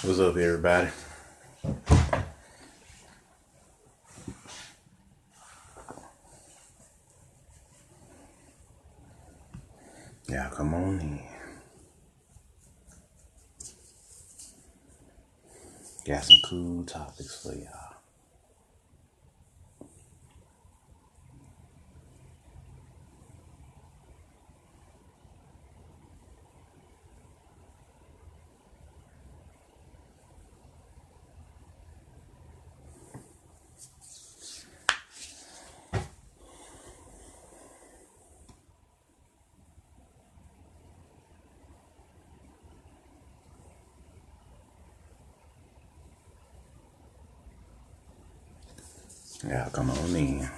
What's up, everybody? Y'all come on in. Got some cool topics for y'all. Y'all come on in.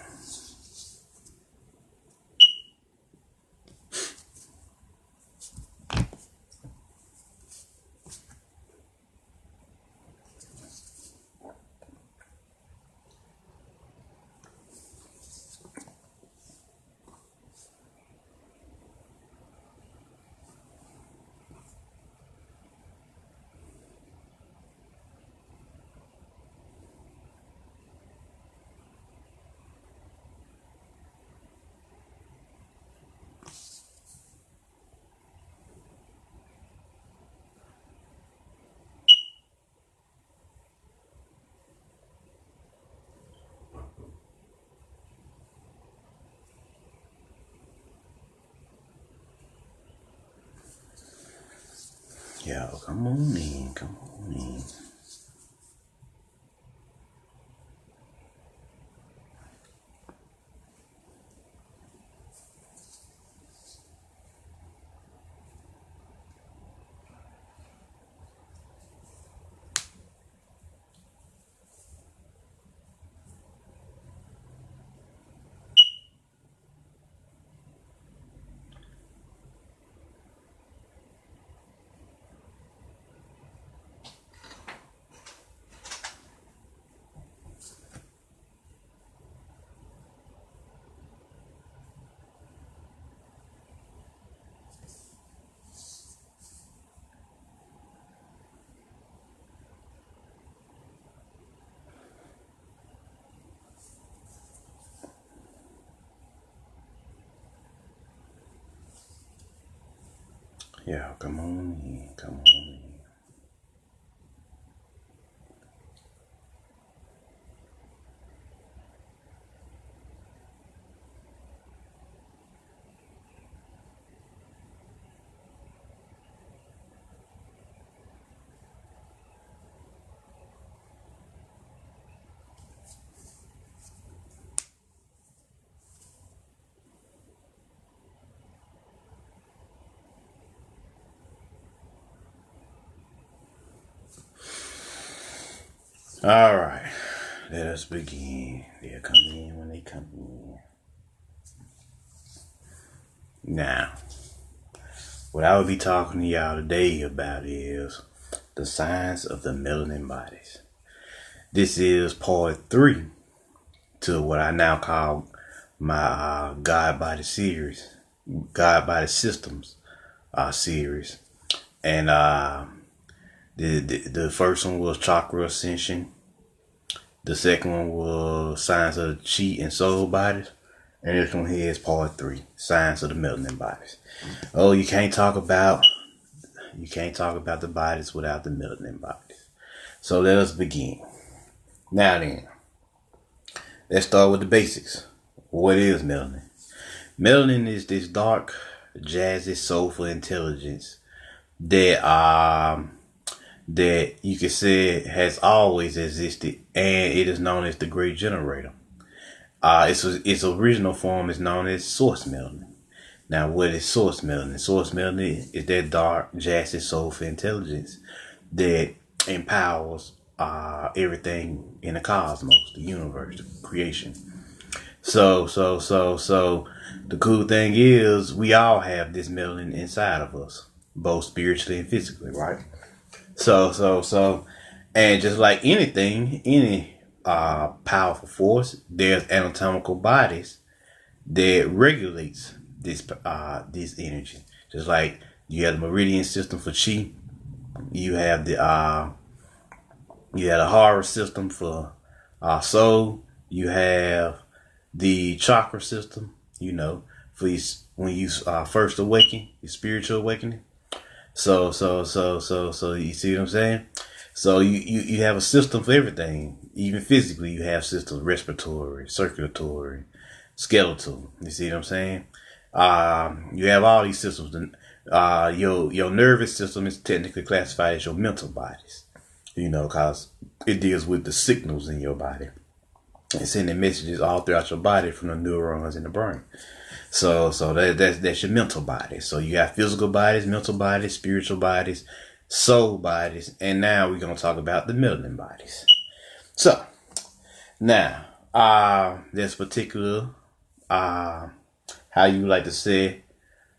Y'all come on in. Come on in. Y'all come on in. Come on in. All right. Let us begin. They'll come in when they come in. Now, what I will be talking to y'all today about is the science of the melanin bodies. This is part 3 to what I now call my God Body series, God Body Systems series. And the first one was Chakra Ascension. The second one was Science of the Chi and Soul Bodies. And this one here is part 3, Science of the Melanin Bodies. Oh, you can't talk about the bodies without the melanin bodies. So let us begin. Now then, let's start with the basics. What is melanin? Melanin is this dark, jazzy, soulful intelligence that you could say has always existed, and it is known as the Great Generator. Its original form is known as source melanin. Now, what is source melanin? Source melanin is that dark, jazzy, soulful intelligence that empowers everything in the cosmos, the universe, the creation. So the cool thing is we all have this melanin inside of us, both spiritually and physically, right? So, and just like anything, any powerful force, there's anatomical bodies that regulates this energy. Just like you have the meridian system for chi, you have the You have the Hara system for soul. You have the chakra system, for when you first awaken, your spiritual awakening. So you see what I'm saying? So you have a system for everything. Even physically, you have systems: respiratory, circulatory, skeletal. You see what I'm saying? You have all these systems. Your nervous system is technically classified as your mental bodies. Because it deals with the signals in your body. It's sending messages all throughout your body from the neurons in the brain. So that's your mental body. So you got physical bodies, mental bodies, spiritual bodies, soul bodies, and now we're gonna talk about the melanin bodies. So now there's particular how you like to say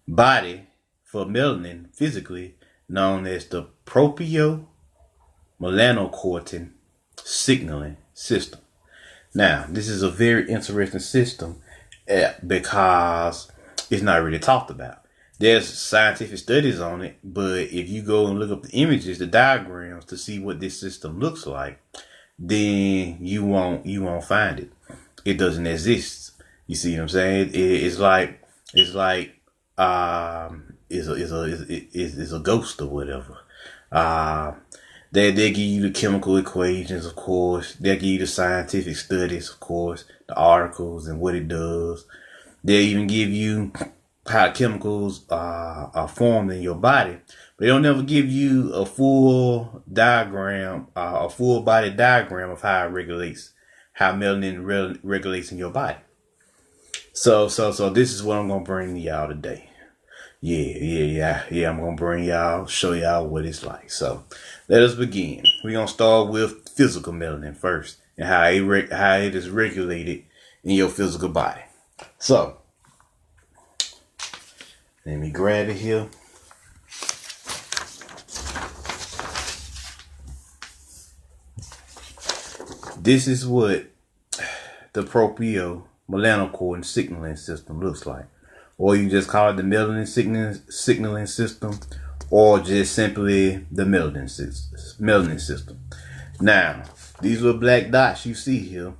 body for melanin physically known as the melanocortin signaling system. Now, this is a very interesting system because it's not really talked about. There's scientific studies on it, but if you go and look up the images, the diagrams to see what this system looks like, then you won't find it. It doesn't exist. You see what I'm saying? It's like it's a ghost or whatever. They give you the chemical equations, of course. They give you the scientific studies, of course, the articles and what it does. They even give you how chemicals are formed in your body. But they don't never give you a full diagram, a full body diagram of how it regulates, how melanin regulates in your body. So this is what I'm gonna bring to y'all today. Yeah. I'm gonna show y'all what it's like. So let us begin. We're gonna start with physical melanin first, and how it is regulated in your physical body. So let me grab it here. This is what the melanocortin signaling system looks like. Or you just call it the melanin signaling system, or just simply the melanin system. Now, these little black dots you see here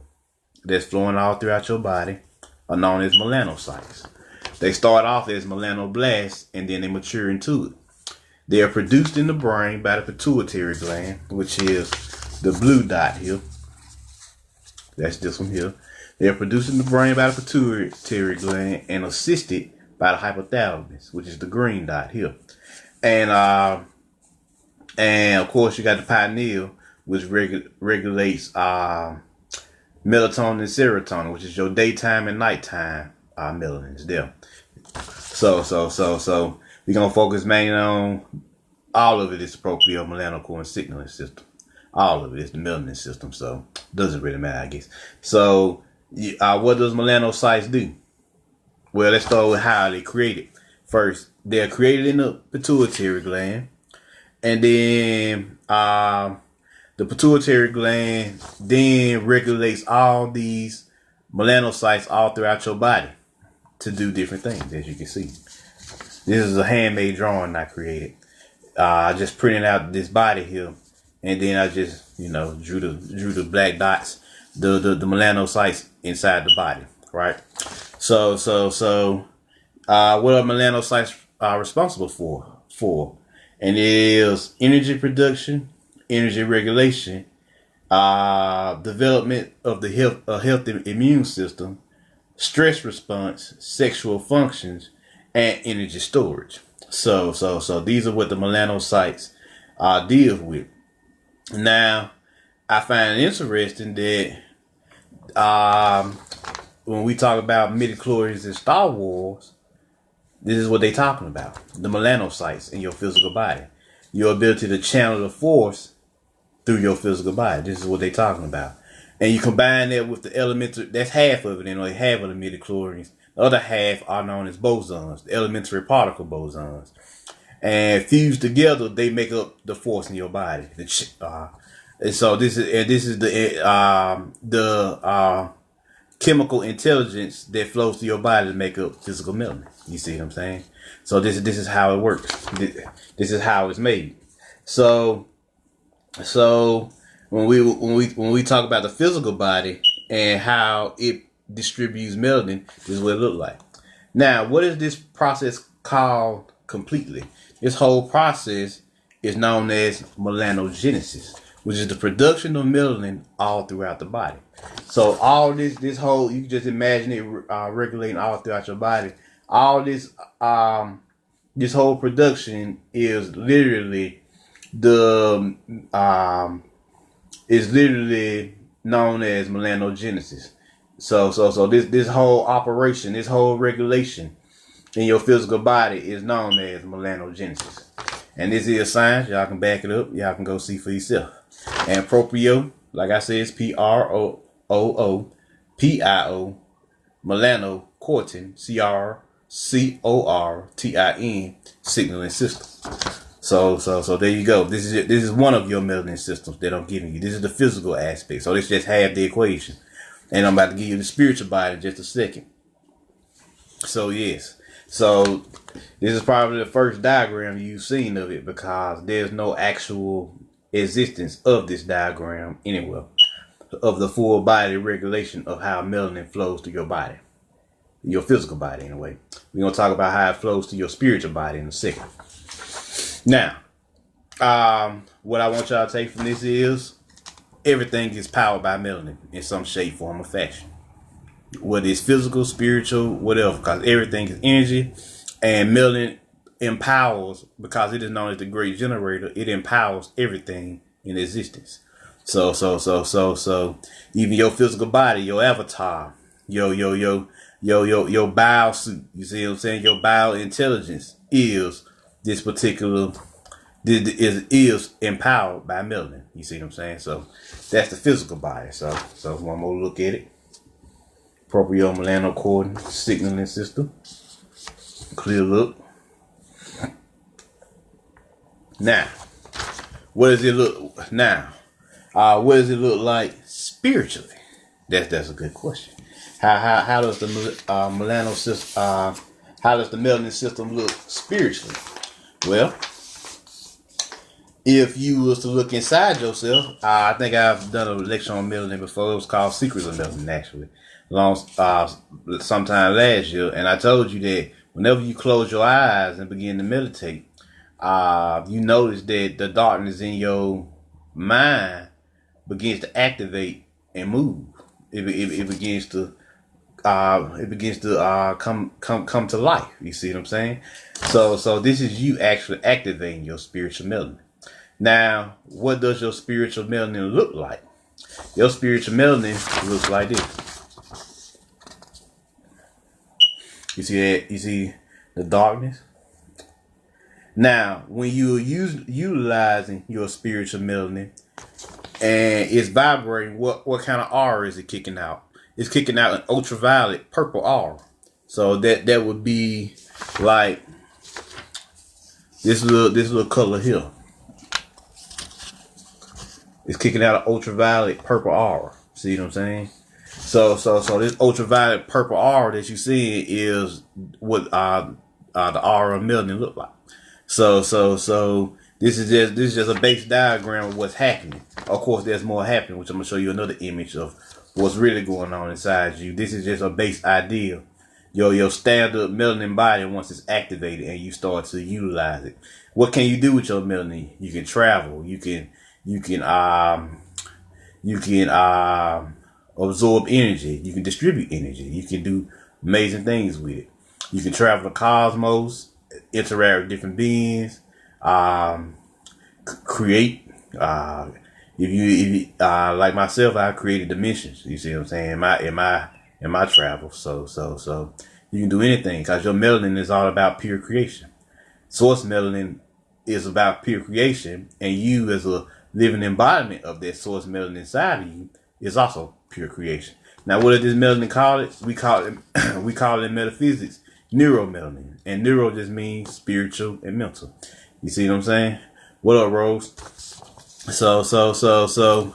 that's flowing all throughout your body are known as melanocytes. They start off as melanoblasts and then they mature into it. They are produced in the brain by the pituitary gland, which is the blue dot here. That's this one here. They are produced in the brain by the pituitary gland and assisted by the hypothalamus, which is the green dot here. And of course you got the pineal, which regulates melatonin and serotonin, which is your daytime and nighttime melanins there. So we're gonna focus mainly on all of it is the melanocortin signaling system. All of it is the melanin system, so it doesn't really matter, I guess. So what does melanocytes do? Well, let's start with how they're created. First, they're created in the pituitary gland, and then the pituitary gland then regulates all these melanocytes all throughout your body to do different things, as you can see. This is a handmade drawing I created. I just printed out this body here, and then I just drew the black dots, the melanocytes inside the body, right? So what are melanocytes responsible for? And it is energy production, energy regulation, development of the healthy immune system, stress response, sexual functions, and energy storage. So these are what the melanocytes deal with. Now, I find it interesting that when we talk about midichlorians in Star Wars, this is what they're talking about. The melanocytes in your physical body. Your ability to channel the force through your physical body. This is what they're talking about. And you combine that with the elementary, that's half of it, half of the midichlorians. The other half are known as bosons, the elementary particle bosons. And fused together, they make up the force in your body. And so this is the chemical intelligence that flows through your body to make up physical melanin. You see what I'm saying? So this is how it works. This is how it's made. So when we talk about the physical body and how it distributes melanin, this is what it looks like. Now, what is this process called completely? This whole process is known as melanogenesis, which is the production of melanin all throughout the body. So all this whole, you can just imagine it regulating all throughout your body. All this whole production is literally the is literally known as melanogenesis. So this whole operation, this whole regulation in your physical body is known as melanogenesis. And this is science. Y'all can back it up. Y'all can go see for yourself. And proprio, like I said, is PROOOPIO, melanocortin, CRCORTIN signaling system. So there you go. This is one of your melanin systems that I'm giving you. This is the physical aspect. So this just half the equation. And I'm about to give you the spiritual body in just a second. So yes. So this is probably the first diagram you've seen of it, because there's no actual existence of this diagram anywhere of the full body regulation of how melanin flows through your body. Your physical body anyway. We're going to talk about how it flows to your spiritual body in a second. Now, what I want y'all to take from this is everything is powered by melanin in some shape, form, or fashion. Whether it's physical, spiritual, whatever, because everything is energy, and melanin empowers, because it is known as the great generator. It empowers everything in existence. So even your physical body, your avatar, your bio suit, you see what I'm saying? Your bio intelligence is this particular, is empowered by melanin. You see what I'm saying? So that's the physical body. So one more look at it. Proprio melanocortin signaling system. Clear look. Now, what does it look now? What does it look like spiritually? That's a good question. How does the melanin system look spiritually? Well, if you was to look inside yourself, I think I've done a lecture on melanin before. It was called Secrets of Melanin, actually, sometime last year, and I told you that whenever you close your eyes and begin to meditate, you notice that the darkness in your mind begins to activate and move. It begins to come to life. You see what I'm saying? So this is you actually activating your spiritual melanin. Now, what does your spiritual melanin look like? Your spiritual melanin looks like this. You see that? You see the darkness? Now, when you're utilizing your spiritual melanin and it's vibrating, what kind of aura is it kicking out? It's kicking out an ultraviolet purple aura. So that would be like this little color here. It's kicking out an ultraviolet purple aura. See what I'm saying? So this ultraviolet purple aura that you see is what the aura of melanin look like. So this is just a base diagram of what's happening. Of course, there's more happening, which I'm gonna show you another image of what's really going on inside you. This is just a base idea. Your standard melanin body, once it's activated and you start to utilize it, what can you do with your melanin? You can travel. You can absorb energy. You can distribute energy. You can do amazing things with it. You can travel the cosmos, interact with different beings, create. If you like myself, I created dimensions. You see what I'm saying? In my travels. So you can do anything, because your melanin is all about pure creation. Source melanin is about pure creation, and you as a living embodiment of that source melanin inside of you is also pure creation. Now, what does this melanin call it? We call it in metaphysics neuromelanin, and neuro just means spiritual and mental. You see what I'm saying? What up, Rose? So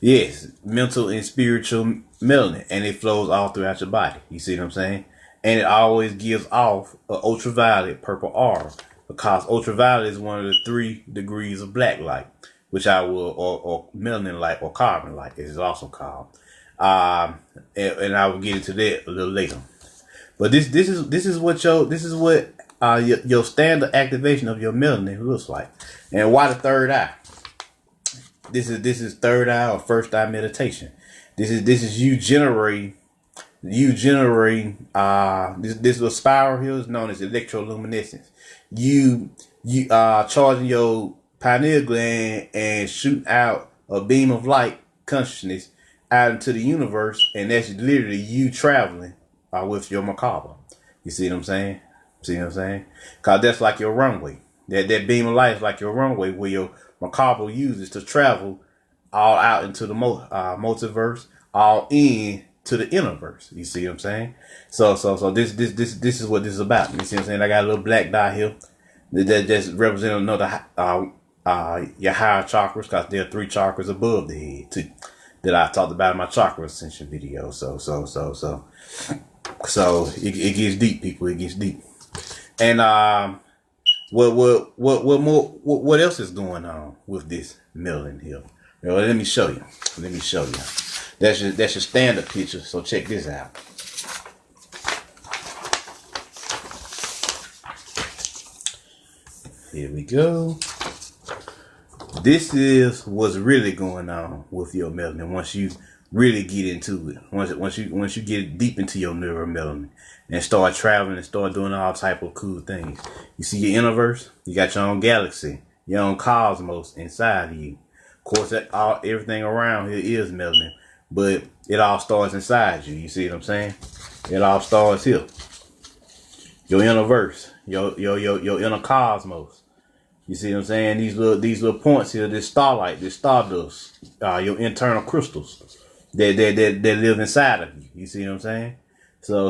yes, mental and spiritual melanin, and it flows all throughout your body. You see what I'm saying? And it always gives off an ultraviolet purple aura, because ultraviolet is one of the 3 degrees of black light. which I will, or melanin light or carbon light, as it's also called. And I will get into that a little later. But this is what your standard activation of your melanin looks like. And why the third eye? This is third eye or first eye meditation. This is you generating this little spiral here is known as electroluminescence. You charging your pineal gland and shooting out a beam of light consciousness out into the universe, and that's literally you traveling with your macabre. You see what I'm saying? Cause that's like your runway. That beam of light is like your runway where your macabre uses to travel all out into the multiverse, all in to the innerverse. You see what I'm saying? So this is what this is about. You see what I'm saying? I got a little black dot here that just represent another your higher chakras, because there are 3 chakras above the head too, that I talked about in my chakra ascension video. So it gets deep, people. It gets deep. And what else is going on with this melanin here? Well, let me show you. That's your standard picture. So check this out. Here we go. This is what's really going on with your melanin once you really get into it. Once you get deep into your neuromelanin and start traveling and start doing all type of cool things. You see your universe. You got your own galaxy, your own cosmos inside of you. Of course, everything around here is melanin, but it all starts inside you. You see what I'm saying? It all starts here. Your universe, your inner cosmos. You see what I'm saying? These little points here, this starlight, this stardust, your internal crystals that live inside of you. You see what I'm saying? So,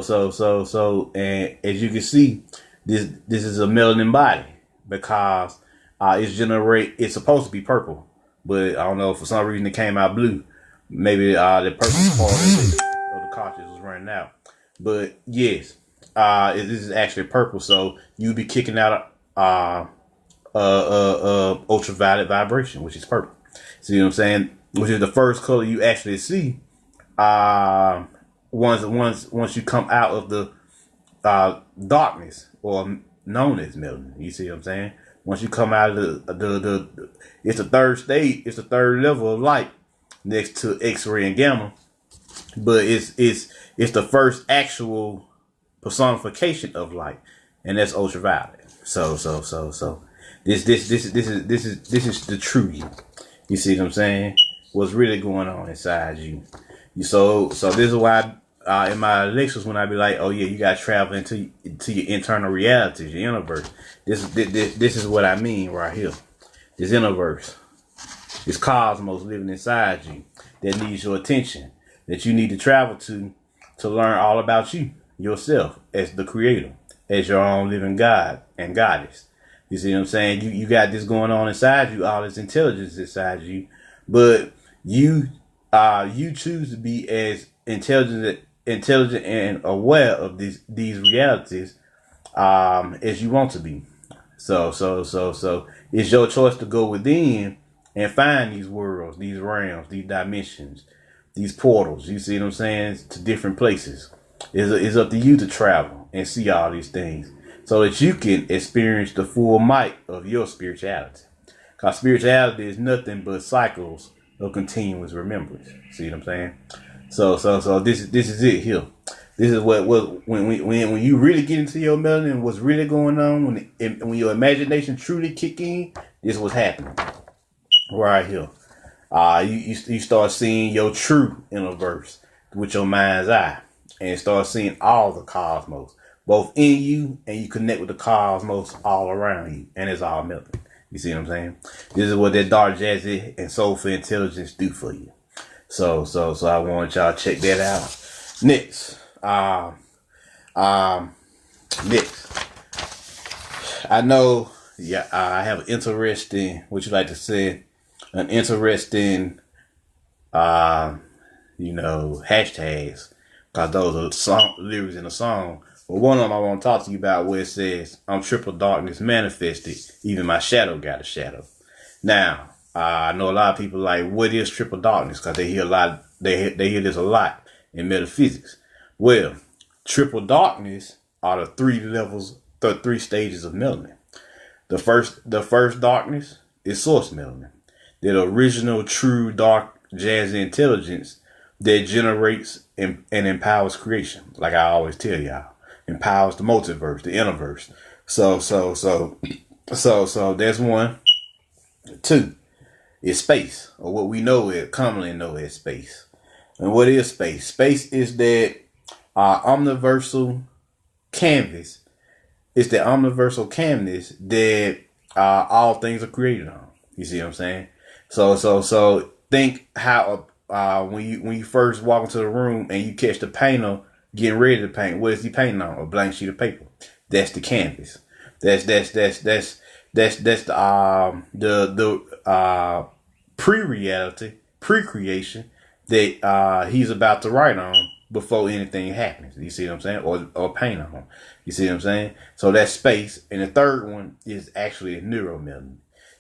and as you can see, this is a melanin body because it's supposed to be purple, but I don't know, for some reason it came out blue. Maybe the purple part of the cartridge was running out. But yes, this is actually purple, so you'll be kicking out ultraviolet vibration, which is purple. See what I'm saying? Which is the first color you actually see once you come out of the darkness, or known as melanin. You see what I'm saying? Once you come out of the it's the third state, it's the third level of light next to X-ray and gamma, but it's the first actual personification of light, and that's ultraviolet. So this is the true you. You see what I'm saying? What's really going on inside you. So this is why in my lectures, when I be like, oh yeah, you got to travel into your internal realities, your universe. This is what I mean right here. This universe, this cosmos living inside you that needs your attention, that you need to travel to learn all about you, yourself, as the creator, as your own living God and goddess. You see what I'm saying? You got this going on inside you, all this intelligence inside you, but you choose to be as intelligent and aware of these realities as you want to be. So it's your choice to go within and find these worlds, these realms, these dimensions, these portals. You see what I'm saying? To different places. It's up to you to travel and see all these things, so that you can experience the full might of your spirituality. Because spirituality is nothing but cycles of continuous remembrance. See what I'm saying? So this is it here. This is what when you really get into your melanin, what's really going on, when your imagination truly kick in, this is what's happening right here. You start seeing your true universe with your mind's eye, and start seeing all the cosmos, both in you, and you connect with the cosmos all around you, and it's all melanin. You see what I'm saying? This is what that dark, jazzy, and soulful intelligence do for you. So I want y'all to check that out. Next, I know, I have an interesting, what you like to say, an interesting, hashtags, because those are lyrics in the song. But one of them I want to talk to you about, where it says, I'm triple darkness manifested, even my shadow got a shadow. Now, I know a lot of people like, what is triple darkness? Because they hear a lot. They hear this a lot in metaphysics. Well, triple darkness are the three levels, the three stages of melanin. The first darkness is source melanin, the original true dark jazzy intelligence that generates and empowers creation. Like I always tell y'all, empowers the multiverse, the universe. So that's one. Two is space, or what we know it commonly know as space. And what is space? Space is that omniversal canvas. It's the omniversal canvas that all things are created on. You see what I'm saying? So think how when you first walk into the room and you catch the painter getting ready to paint. What is he painting on? A blank sheet of paper. That's the canvas. That's the pre-reality, pre-creation that he's about to write on before anything happens. You see what I'm saying? Or paint on. You see what I'm saying? So that's space. And the third one is actually a neuromelanin.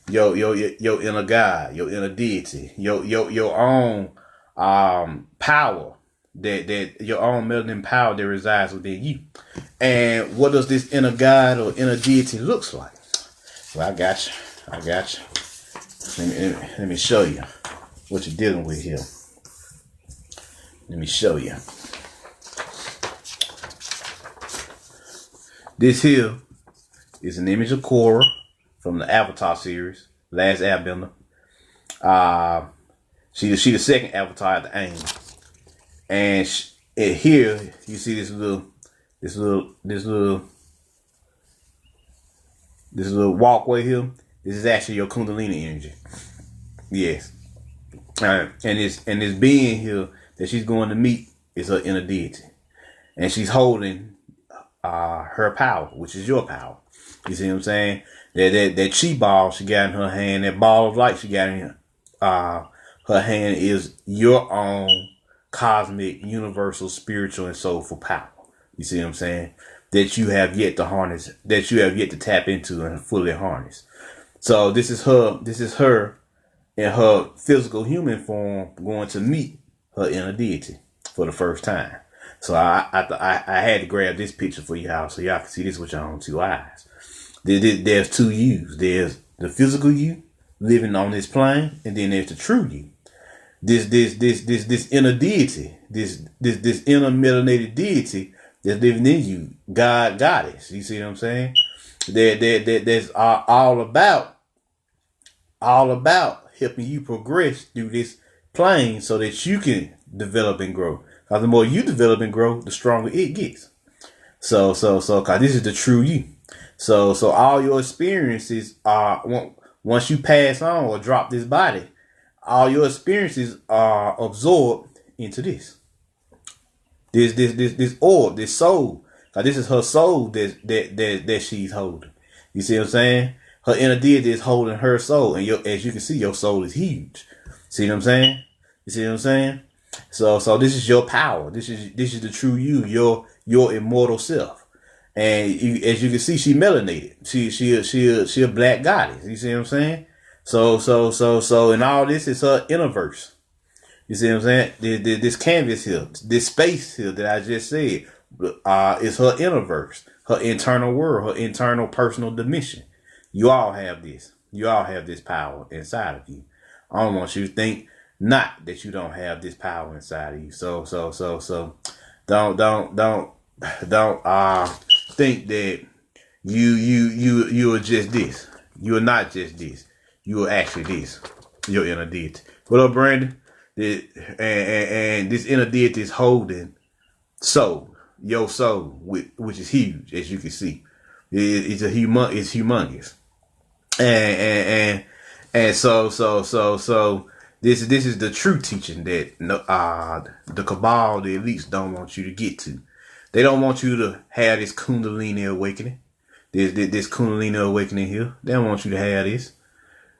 Your inner God, your inner deity, your own power, that your own melanin power that resides within you. And what does this inner God or inner deity looks like? Well, I got you. Let me show you what you're dealing with here. Let me show you. This here is an image of Korra from the Avatar series, Last Airbender. She the second Avatar at the aim, and here you see this little walkway here. This is actually your Kundalini energy. Yes, and this being here that she's going to meet is her inner deity, and she's holding her power, which is your power. You see what I'm saying? That chi ball she got in her hand, that ball of light she got in her hand is your own cosmic, universal, spiritual, and soulful power. You see what I'm saying? That you have yet to harness, that you have yet to tap into and fully harness. So this is her in her physical human form going to meet her inner deity for the first time. So I had to grab this picture for y'all so y'all can see this with your own two eyes. There's two yous. There's the physical you living on this plane, and then there's the true you. This inner deity, this inner melanated deity that's living in you, God, goddess. You see what I'm saying? That's all about helping you progress through this plane so that you can develop and grow. Because the more you develop and grow, the stronger it gets. So, cause this is the true you. So all your experiences are, once you pass on or drop this body, all your experiences are absorbed into this orb, this soul. Cause this is her soul that she's holding. You see what I'm saying? Her inner deity is holding her soul, and as you can see, your soul is huge. See what I'm saying? You see what I'm saying? So this is your power. This is the true you, your immortal self. And as you can see, she melanated. She a black goddess. You see what I'm saying? So, and all this is her inner verse. You see what I'm saying? This canvas here, this space here that I just said, is her inner verse, her internal world, her internal personal dimension. You all have this. You all have this power inside of you. I don't want you to think not that you don't have this power inside of you. So don't think that you are just this. You are not just this. You are actually this. Your inner deity. What up, Brandon? And this inner deity is holding your soul, which is huge, as you can see. It's humongous. And so this is the true teaching that the cabal, the elites, don't want you to get to. They don't want you to have this Kundalini awakening. This Kundalini awakening here. They don't want you to have this.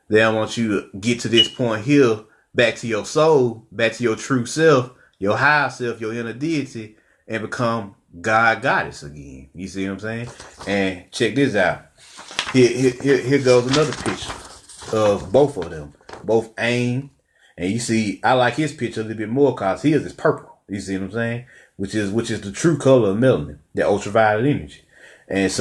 They don't want you to get to this point here, back to your soul, back to your true self, your higher self, your inner deity, and become God, goddess again. You see what I'm saying? And check this out. Here goes another picture of both of them. both aim, and you see, I like his picture a little bit more because his is purple. You see what I'm saying? Which is the true color of melanin, the ultraviolet energy. And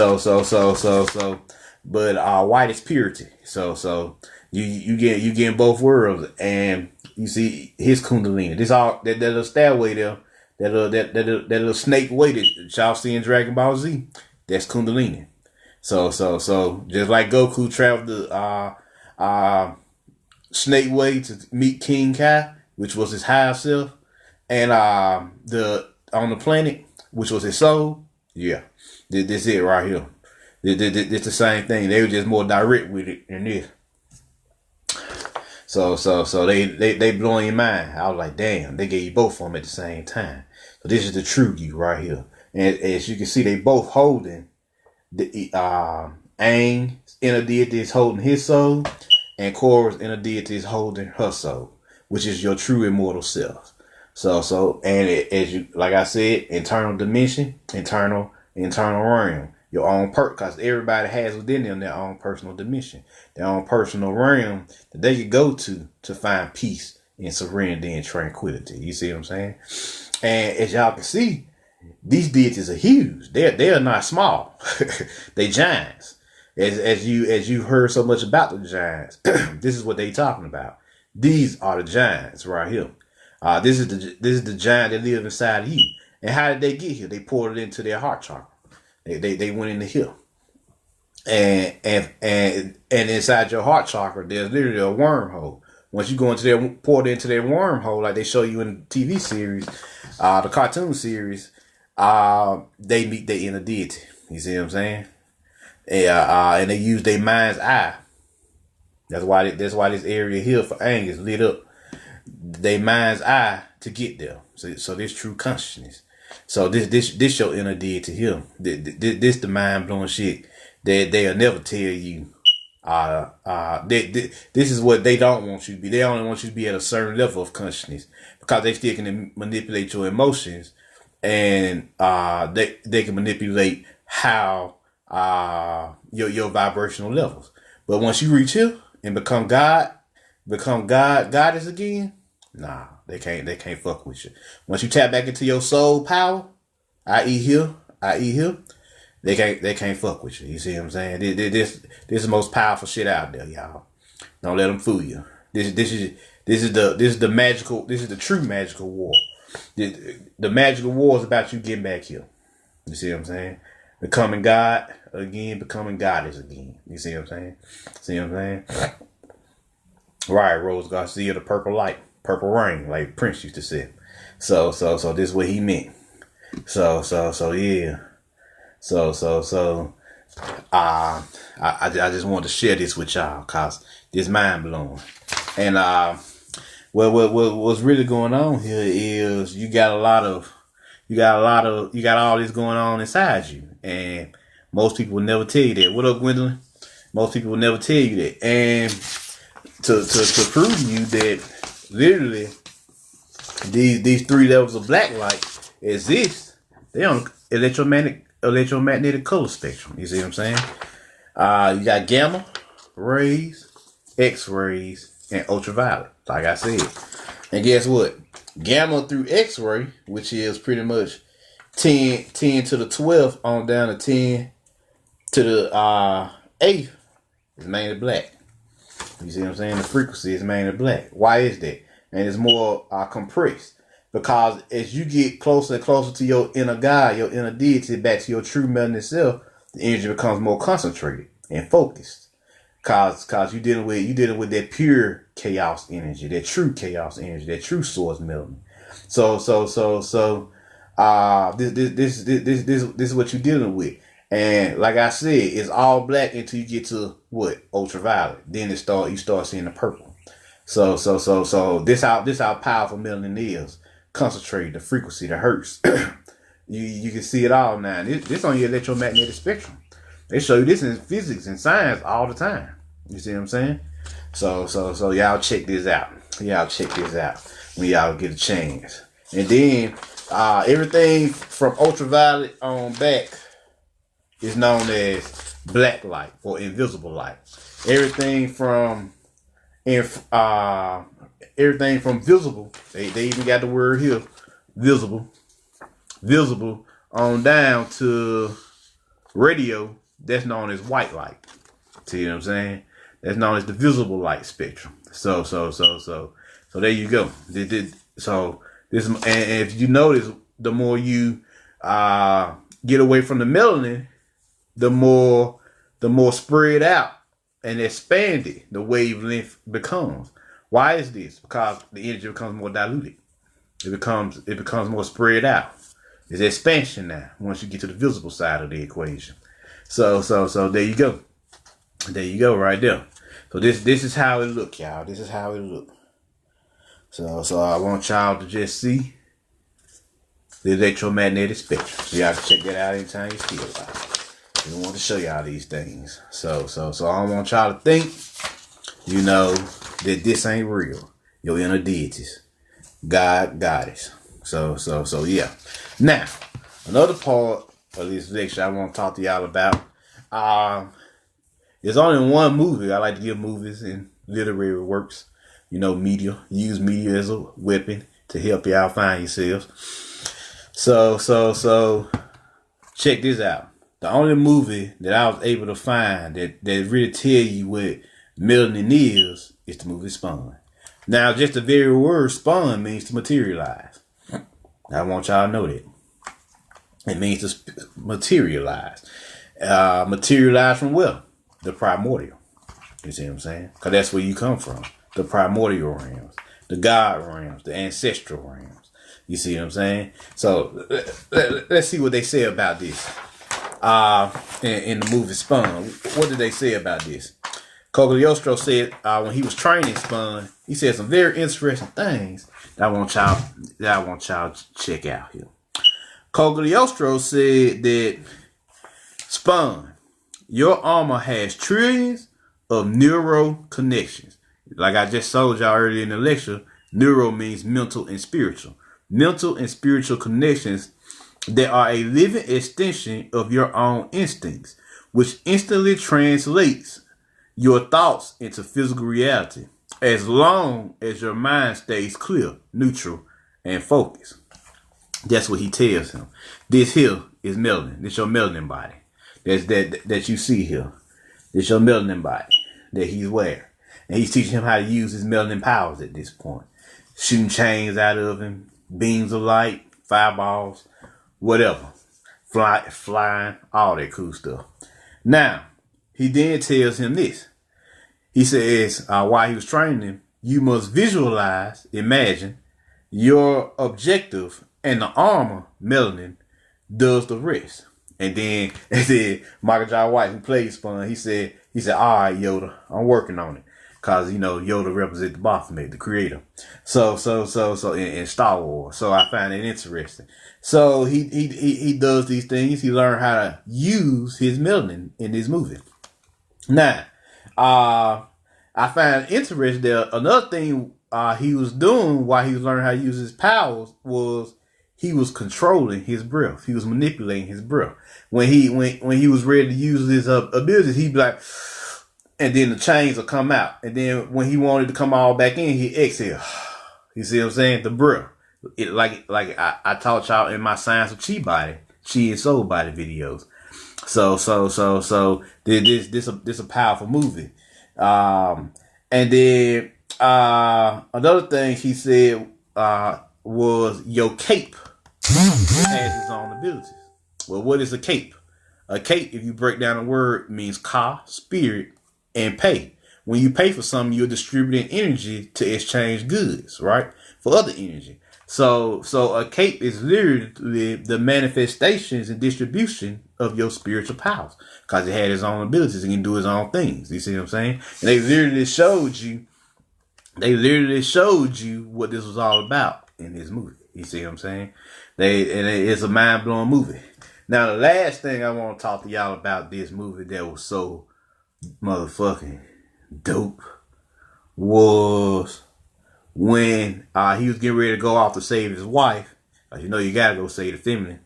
but white is purity. So you getting both worlds, and you see his kundalini. This all that little stairway there, that little snake way that y'all see in Dragon Ball Z. That's kundalini. So just like Goku traveled the snake way to meet King Kai, which was his higher self, and the on the planet, which was his soul. Yeah, this it right here. It's the same thing. They were just more direct with it than this. So they blowing your mind. I was like, damn, they gave you both of them at the same time. So this is the true you right here. And as you can see, they both holding the Aang inner deity is holding his soul, and Korra's inner deity is holding her soul, which is your true immortal self. As you, like I said, internal dimension, internal realm, your own because everybody has within them their own personal dimension, their own personal realm that they can go to find peace and serenity and tranquility. You see what I'm saying? And as y'all can see, these deities are huge. They are not small. They giants. As you heard so much about the giants, this is what they talking about. These are the giants right here. This is the giant that live inside of you. And how did they get here? They poured it into their heart chakra. They went in the hill. And inside your heart chakra, there's literally a wormhole. Once you go into there, pour it into their wormhole, like they show you in the TV series, the cartoon series, they meet their inner deity. You see what I'm saying? And they use their mind's eye. That's why this area here for Aang is lit up. Their mind's eye to get there. So this true consciousness. So this your inner deity here. This the mind blowing shit that they'll never tell you. This is what they don't want you to be. They only want you to be at a certain level of consciousness because they still can manipulate your emotions, and they can manipulate how your vibrational levels. But once you reach here and become goddess again, nah, they can't fuck with you. Once you tap back into your soul power, I.e. here, they can't fuck with you. You see what I'm saying? This is the most powerful shit out there, y'all. Don't let them fool you. This is the true magical war. The magical war is about you getting back here. You see what I'm saying? Becoming God again, becoming goddess again. You see what I'm saying? See what I'm saying? Right, Rose Garcia, the purple light, purple rain, like Prince used to say. So this is what he meant. So yeah. I just wanted to share this with y'all because it's mind blowing. And what's really going on here is you got all this going on inside you, and most people will never tell you that. What up, Gwendolyn? Most people will never tell you that. And to prove to you that literally these three levels of black light exist, they on electromagnetic color spectrum. You see what I'm saying? You got gamma rays, X-rays, and ultraviolet, like I said. And guess what? Gamma through X-ray, which is pretty much 10 to the 12th on down to 10 to the 8th, is mainly black. You see what I'm saying? The frequency is mainly black. Why is that? And it's more compressed. Because as you get closer and closer to your inner God, your inner deity, back to your true melanin self, the energy becomes more concentrated and focused. Cause you're dealing with that pure chaos energy, that true chaos energy, that true source melanin. So this is what you're dealing with. And like I said, it's all black until you get to what? Ultraviolet. Then you start seeing the purple. So this how powerful melanin is. Concentrate, the frequency, the hertz. you can see it all now. This on your electromagnetic spectrum. They show you this in physics and science all the time. You see what I'm saying? So y'all check this out. Y'all check this out when y'all get a chance. And then everything from ultraviolet on back is known as black light or invisible light. Everything from and everything from visible. They even got the word here, visible, on down to radio. That's known as white light. See what I'm saying? That's known as the visible light spectrum. So there you go. So this, and if you notice, the more you get away from the melanin, the more spread out and expanded the wavelength becomes. Why is this? Because the energy becomes more diluted. It becomes more spread out. It's expansion now once you get to the visible side of the equation. So there you go. There you go, right there. So this is how it look, y'all. This is how it look. So I want y'all to just see the electromagnetic spectrum. So y'all can check that out anytime you feel like it. We want to show y'all these things. So I don't want y'all to think, you know, that this ain't real. Your inner deities. God, goddess. So yeah. Now, another part of this lecture I want to talk to y'all about. There's only one movie. I like to give movies and literary works, you know, media. Use media as a weapon to help y'all find yourselves. So check this out. The only movie that I was able to find that really tell you what melanin is the movie Spawn. Now, just the very word spawn means to materialize. I want y'all to know that. It means to materialize. Materialize from where? The primordial. You see what I'm saying? Because that's where you come from. The primordial realms. The God realms. The ancestral realms. You see what I'm saying? So let's see what they say about this. In the movie Spawn. What did they say about this? Cogliostro said when he was training Spawn, he said some very interesting things that I want y'all to check out here. Cogliostro said that Spawn, your armor has trillions of neural connections. Like I just told y'all earlier in the lecture, neuro means mental and spiritual. Mental and spiritual connections that are a living extension of your own instincts, which instantly translates your thoughts into physical reality, as long as your mind stays clear, neutral, and focused. That's what he tells him. This here is melanin. This your melanin body. That you see here. This your melanin body that he's wearing. And he's teaching him how to use his melanin powers at this point. Shooting chains out of him, beams of light, fireballs, whatever. Flying, all that cool stuff. Now, he then tells him this. He says, while he was training him, you must visualize, imagine, your objective, and the armor, melanin, does the rest. And then Michael J. White, who plays Spawn, he said, all right, Yoda, I'm working on it. Cause, you know, Yoda represents the Baphomet, the creator. So in Star Wars. So I find it interesting. So he does these things. He learned how to use his melanin in this movie. Now, I find it interesting that another thing he was doing while he was learning how to use his powers was he was controlling his breath. He was manipulating his breath. When he was ready to use his abilities, he'd be like, and then the chains will come out. And then when he wanted to come all back in, he exhale. You see what I'm saying? The breath. It like I taught y'all in my Science of Chi Body, Chi and Soul Body videos. So this a powerful movie. And then another thing he said was your cape has its own abilities. Well, what is a cape? A cape, if you break down the word, means ka, spirit, and pay. When you pay for something, you're distributing energy to exchange goods, right? For other energy. So a cape is literally the manifestations and distribution of your spiritual powers. Because it had its own abilities. It can do its own things. You see what I'm saying? And they literally showed you what this was all about in this movie. You see what I'm saying? It's a mind-blowing movie. Now, the last thing I want to talk to y'all about this movie that was so motherfucking dope was when he was getting ready to go off to save his wife. You know, you gotta go save the feminine.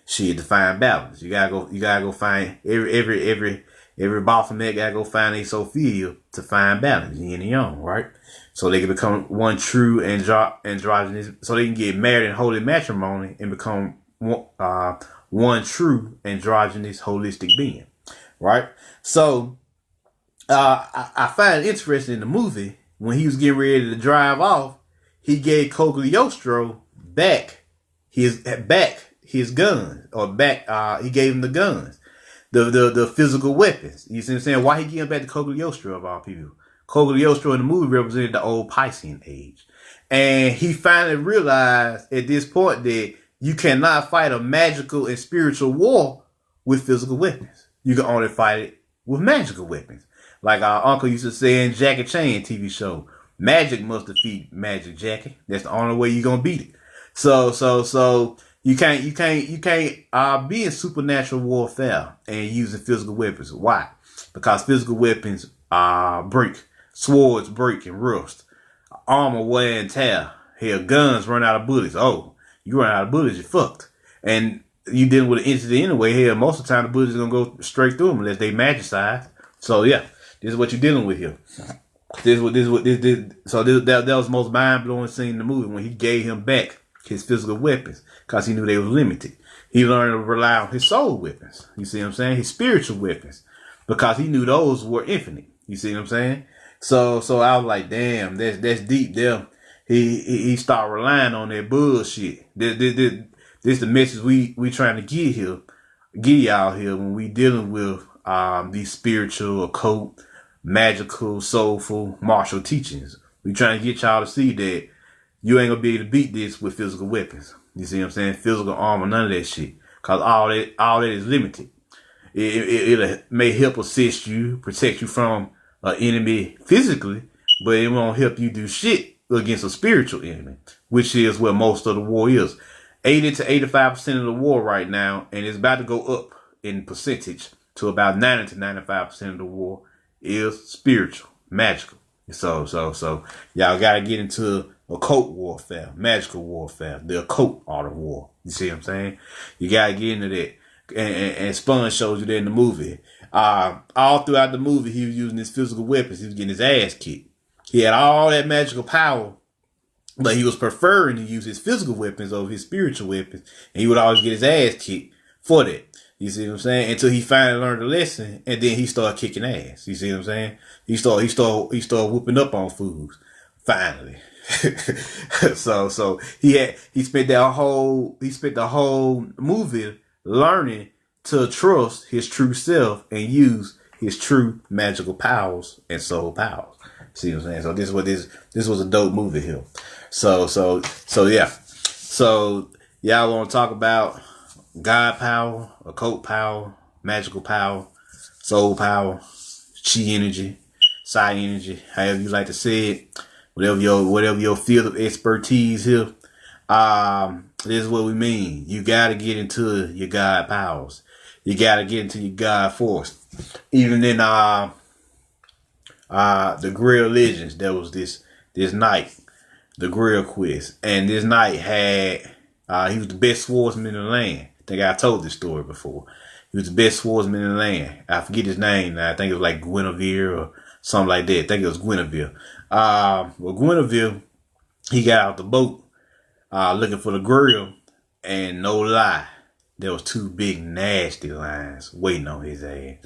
She had to find balance. You gotta go find every every Baphomet gotta go find a Sophia to find balance, yin and yang, right? So they can become one true androgynous, so they can get married in holy matrimony and become one true androgynous holistic being, right? So I find it interesting in the movie when he was getting ready to drive off, he gave Cogliostro back his guns, or back he gave him the guns, the physical weapons. You see what I'm saying? Why he gave him back to Cogliostro of all people? Cogliostro in the movie represented the old Piscean age. And he finally realized at this point that you cannot fight a magical and spiritual war with physical weapons. You can only fight it with magical weapons. Like our uncle used to say in Jackie Chan TV show, magic must defeat magic, Jackie. That's the only way you're gonna beat it. So you can't be in supernatural warfare and using physical weapons. Why? Because physical weapons break. Swords break and rust. Armor wear and tear. Hell, guns run out of bullets. Oh, you run out of bullets, you're fucked. And you dealing with an entity anyway. Hell, most of the time the bullets are gonna go straight through them unless they magicized. So yeah, this is what you're dealing with here. That was the most mind blowing scene in the movie when he gave him back his physical weapons because he knew they were limited. He learned to rely on his soul weapons. You see what I'm saying? His spiritual weapons, because he knew those were infinite. You see what I'm saying? So I was like, damn, that's deep there. He started relying on that bullshit. This the message we trying to get y'all here when we dealing with these spiritual, occult, magical, soulful, martial teachings. We trying to get y'all to see that you ain't gonna be able to beat this with physical weapons. You see what I'm saying? Physical armor, none of that shit. Cause all that is limited. It may help assist you, protect you from an enemy physically, but it won't help you do shit against a spiritual enemy, which is where most of the war is. 80 to 85% of the war right now, and it's about to go up in percentage to about 90 to 95% of the war is spiritual, magical. So y'all gotta get into occult warfare, magical warfare, the occult art of war. You see what I'm saying? You gotta get into that. And Spun shows you that in the movie. All throughout the movie, he was using his physical weapons. He was getting his ass kicked. He had all that magical power, but he was preferring to use his physical weapons over his spiritual weapons. And he would always get his ass kicked for that. You see what I'm saying? Until he finally learned a lesson, and then he started kicking ass. You see what I'm saying? He started whooping up on fools. Finally. so he spent the whole movie learning to trust his true self and use his true magical powers and soul powers. See what I'm saying? So this was a dope movie here. So yeah. So y'all want to talk about God power, occult power, magical power, soul power, chi energy, psi energy, however you like to say it, whatever your field of expertise here. This is what we mean. You gotta get into your God powers. You gotta get into your God force. Even in the Grail Legends, there was this knight, the Grail Quest, and this knight had he was the best swordsman in the land. I think I told this story before. He was the best swordsman in the land. I forget his name now. I think it was like Guinevere or something like that. I think it was Guinevere. Well, Guinevere, he got out the boat looking for the Grail, and no lie, there was two big nasty lions waiting on his ass,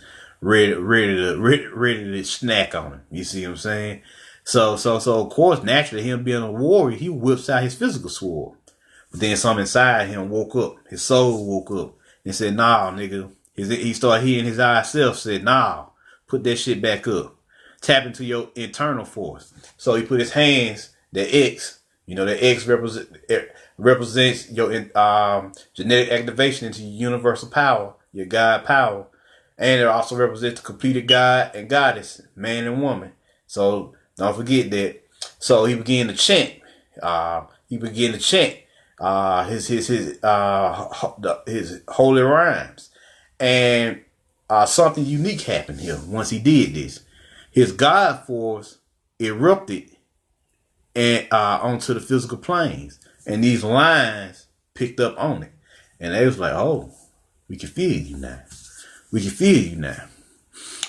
ready to snack on him. You see what I'm saying? So of course, naturally, him being a warrior, he whips out his physical sword. But then something inside him woke up. His soul woke up and said, "Nah, nigga." He started hearing his eye self said, "Nah, put that shit back up. Tap into your internal force." So he put his hands, the X, the X represents your genetic activation into your universal power, your God power. And it also represents the completed God and Goddess, man and woman. So don't forget that. So he began to chant. His holy rhymes, and something unique happened here once he did this. His God force erupted and onto the physical planes, and these lines picked up on it, and they was like, "Oh, we can feel you now. We can feel you now."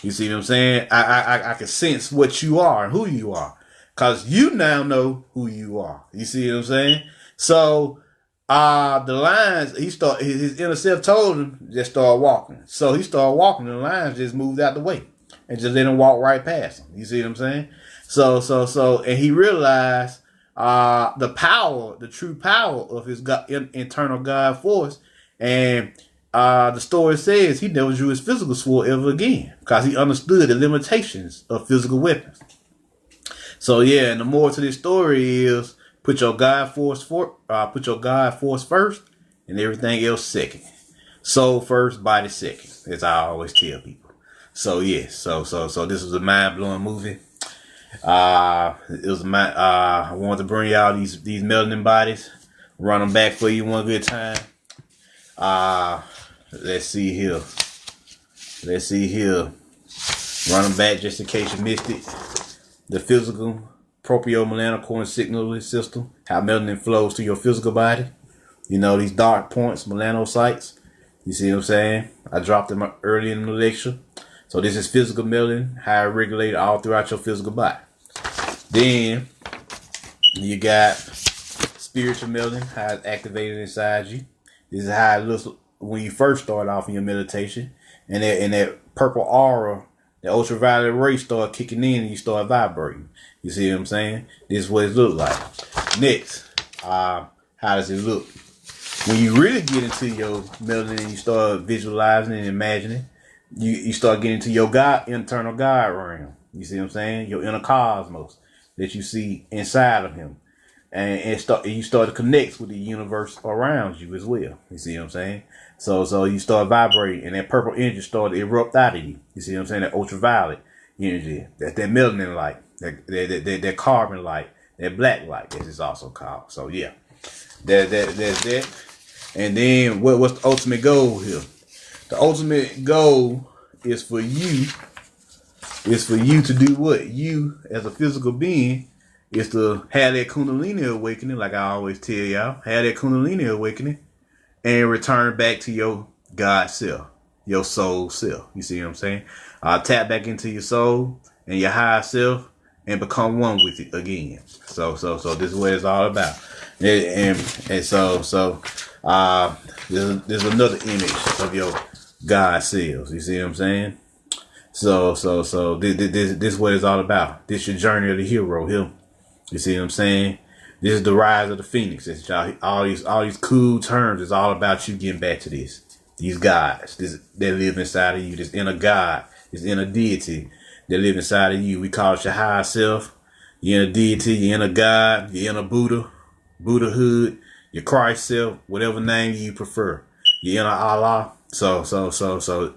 You see what I'm saying? I can sense what you are and who you are. Cause you now know who you are. You see what I'm saying? So the lines, his inner self told him just start walking. So he started walking and the lines just moved out the way. And just let him walk right past him. You see what I'm saying? So and he realized the power, the true power of his internal God force. And the story says he never drew his physical sword ever again because he understood the limitations of physical weapons. So yeah, and the moral to this story is put your God force first, and everything else second. Soul first, body second. As I always tell people. So yeah, so this was a mind blowing movie. It was I wanted to bring y'all these Melanin Bodies, run them back for you one good time. Let's see here. Run them back just in case you missed it. The physical propio-melanocortin signaling system, how melanin flows through your physical body. You know, these dark points, melanocytes. You see what I'm saying? I dropped them early in the lecture. So this is physical melanin, how it regulated all throughout your physical body. Then you got spiritual melanin, how it's activated inside you. This is how it looks when you first start off in your meditation. And that purple aura, the ultraviolet rays start kicking in and you start vibrating. You see what I'm saying? This is what it looks like. Next, how does it look? When you really get into your melanin and you start visualizing and imagining, you start getting to your internal God realm. You see what I'm saying? Your inner cosmos that you see inside of him. And you start to connect with the universe around you as well. You see what I'm saying? So you start vibrating and that purple energy start to erupt out of you. You see what I'm saying? That ultraviolet energy, that melanin light, that carbon light, that black light, as it's also called. So yeah, that's that. And then what's the ultimate goal here? The ultimate goal is for you to do what? You as a physical being is to have that Kundalini awakening, like I always tell y'all, have that Kundalini awakening and return back to your God self, your soul self. You see what I'm saying? Tap back into your soul and your higher self and become one with it again. So this is what it's all about. And so there's another image of your God selves. You see what I'm saying? So this is what it's all about. This your journey of the hero here. You see what I'm saying? This is the rise of the phoenix. It's all these cool terms. It's all about you getting back to this. These gods that live inside of you. This inner God, this inner deity that live inside of you. We call it your higher self, your inner deity, your inner God, your inner Buddha, Buddhahood, your Christ self, whatever name you prefer. Your inner Allah. So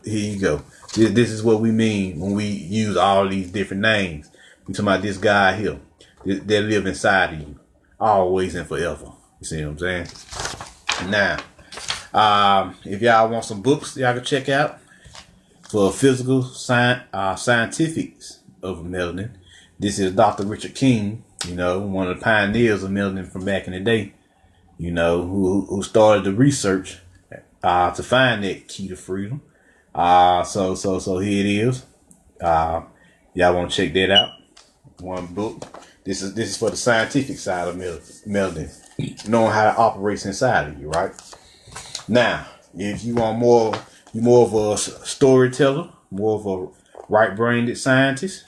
here you go. This is what we mean when we use all these different names. We talking about this guy here that live inside of you, always and forever. You see what I'm saying? Now, if y'all want some books y'all can check out for physical scientifics of melanin, this is Dr. Richard King. You know, one of the pioneers of melanin from back in the day. You know, who started the research to find that key to freedom. So here it is. Y'all want to check that out? One book. This is for the scientific side of melanin, knowing how it operates inside of you, right? Now, if you want more of a storyteller, more of a right-brained scientist,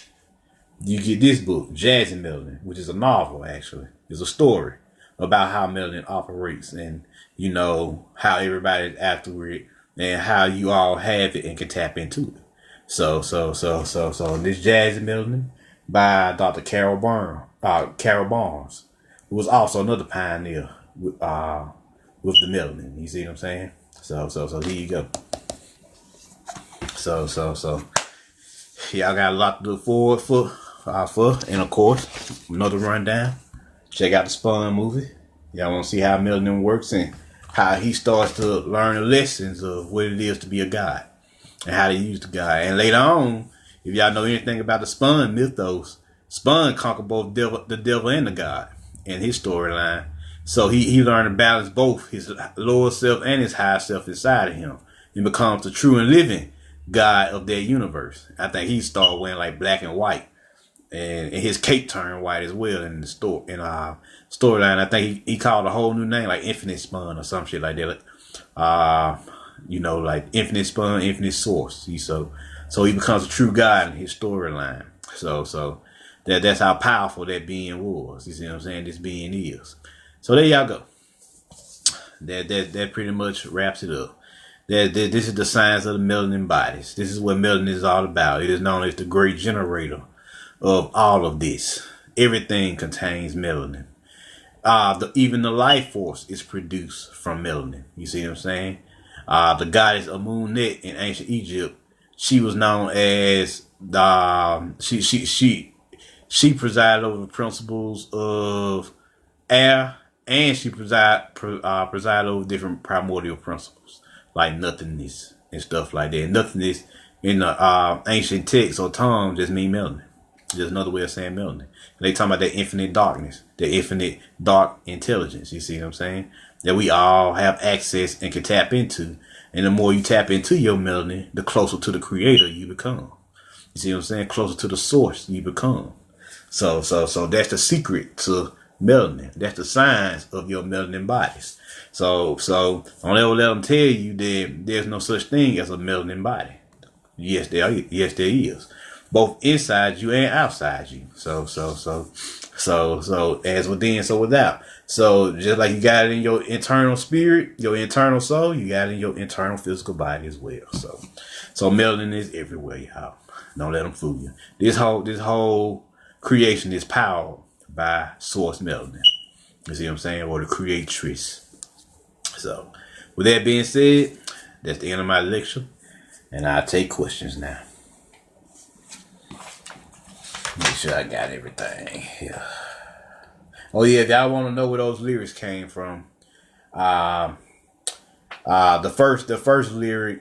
you get this book, Jazzy Melanin, which is a novel. Actually, it's a story about how melanin operates and you know how everybody's after it and how you all have it and can tap into it. So this Jazzy Melanin by Dr. Carol Barnes, who was also another pioneer with the melanin. You see what I'm saying? So here you go. So y'all got a lot to look forward for, and of course another rundown. Check out the Spawn movie. Y'all want to see how melanin works and how he starts to learn the lessons of what it is to be a god and how to use the god. And later on, if y'all know anything about the Spawn mythos, Spawn conquered both the devil and the god in his storyline. So he learned to balance both his lower self and his higher self inside of him and becomes the true and living god of that universe. I think he started wearing like black and white, and his cape turned white as well in the storyline. I think he called a whole new name like Infinite Spun or some shit like that. Like Infinite Spun, Infinite Source. So he becomes a true god in his storyline. So that's how powerful that being was. You see what I'm saying? This being is. So there y'all go. That pretty much wraps it up. This is the science of the melanin bodies. This is what melanin is all about. It is known as the great generator of all of this. Everything contains melanin. Even the life force is produced from melanin. You see what I'm saying? The goddess Amun-Net in ancient Egypt, she was known as she presided over the principles of air, and she presided over different primordial principles like nothingness and stuff like that. Nothingness in the ancient texts or tongues just mean melanin. Just another way of saying melanin. And they talking about that infinite darkness, the infinite dark intelligence. You see what I'm saying? That we all have access and can tap into. And the more you tap into your melanin, the closer to the creator you become. You see what I'm saying? Closer to the source you become. So that's the secret to melanin. That's the science of your melanin bodies. So don't ever let them tell you that there's no such thing as a melanin body. Yes, there is. Both inside you and outside you. So as within, so without. So just like you got it in your internal spirit, your internal soul, you got it in your internal physical body as well. So melanin is everywhere, y'all. Don't let them fool you. This whole creation is powered by source melanin. You see what I'm saying? Or the creatress. So with that being said, that's the end of my lecture. And I'll take questions now. Make sure I got everything here. Oh yeah, if y'all want to know where those lyrics came from, the first lyric,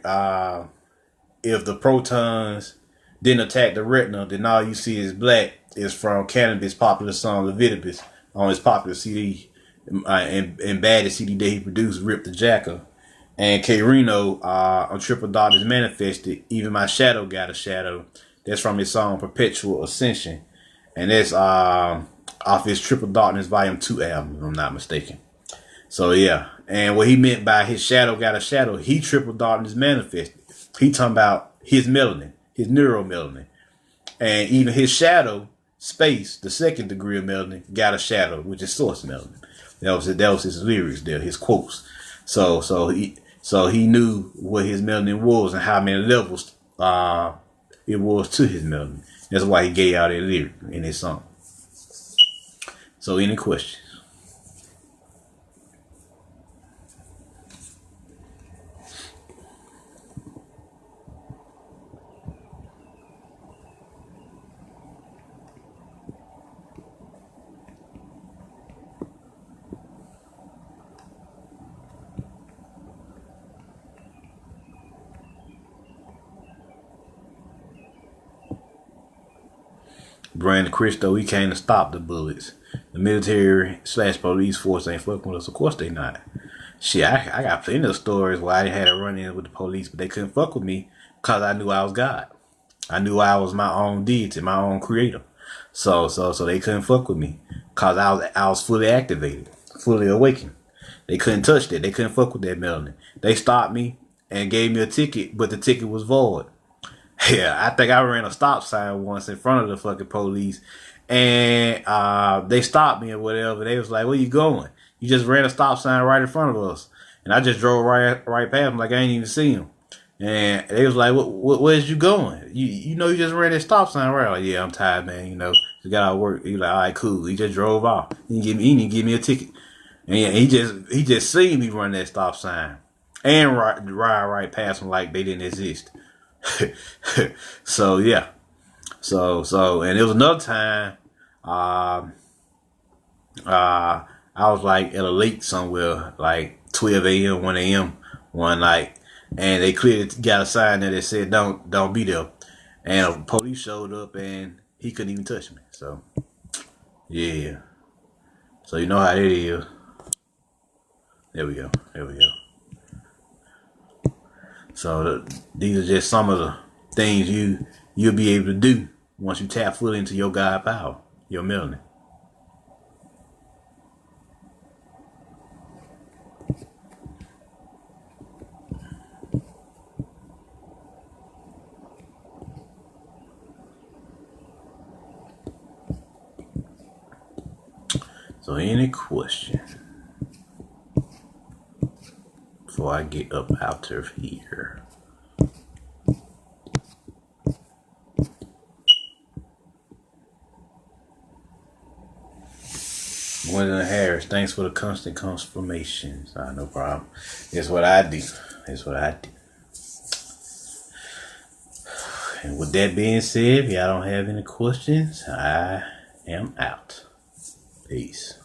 if the protons didn't attack the retina, then all you see is black, is from Cannabis' popular song Leviticus on his popular CD and baddest CD that he produced, Rip the Jacker. And K Reno on Triple Darkness Manifested, Even My Shadow Got a Shadow. That's from his song Perpetual Ascension. And that's off his Triple Darkness Volume 2 album, if I'm not mistaken. So yeah. And what he meant by his shadow got a shadow, he Triple Darkness Manifested. He talking about his melanin, his neuromelanin. And even his shadow, space, the second degree of melanin, got a shadow, which is source melanin. That was his lyrics there, his quotes. So he knew what his melanin was and how many levels it was to his melanin. That's why he gave out that lyric in his song. So any questions? Brandon Cristo, he came to stop the bullets. The military / police force ain't fucking with us. Of course they not. Shit, I got plenty of stories where I had a run in with the police, but they couldn't fuck with me because I knew I was God. I knew I was my own deity, my own creator. So they couldn't fuck with me because I was fully activated, fully awakened. They couldn't touch that. They couldn't fuck with that melanin. They stopped me and gave me a ticket, but the ticket was void. Yeah, I think I ran a stop sign once in front of the fucking police, and they stopped me or whatever. They was like, "Where you going? You just ran a stop sign right in front of us," and I just drove right past them like I ain't even see him. And they was like, "Where's you going? You know you just ran that stop sign right?" Like, yeah, I'm tired, man. You know, just got out of work. He like, all right, cool. He just drove off. He didn't give me a ticket, and he just seen me run that stop sign and ride right past him like they didn't exist. So yeah, so and it was another time. I was like at a lake somewhere, like 12 a.m., 1 a.m. one night, and they clearly got a sign there that said don't be there, and a police showed up and he couldn't even touch me. So yeah, so you know how it is. There we go. So these are just some of the things you'll be able to do once you tap fully into your God power, your melanin. So any question before I get up out of here? Gwendolyn Harris, thanks for the constant confirmations. No problem. It's what I do. It's what I do. And with that being said, if y'all don't have any questions, I am out. Peace.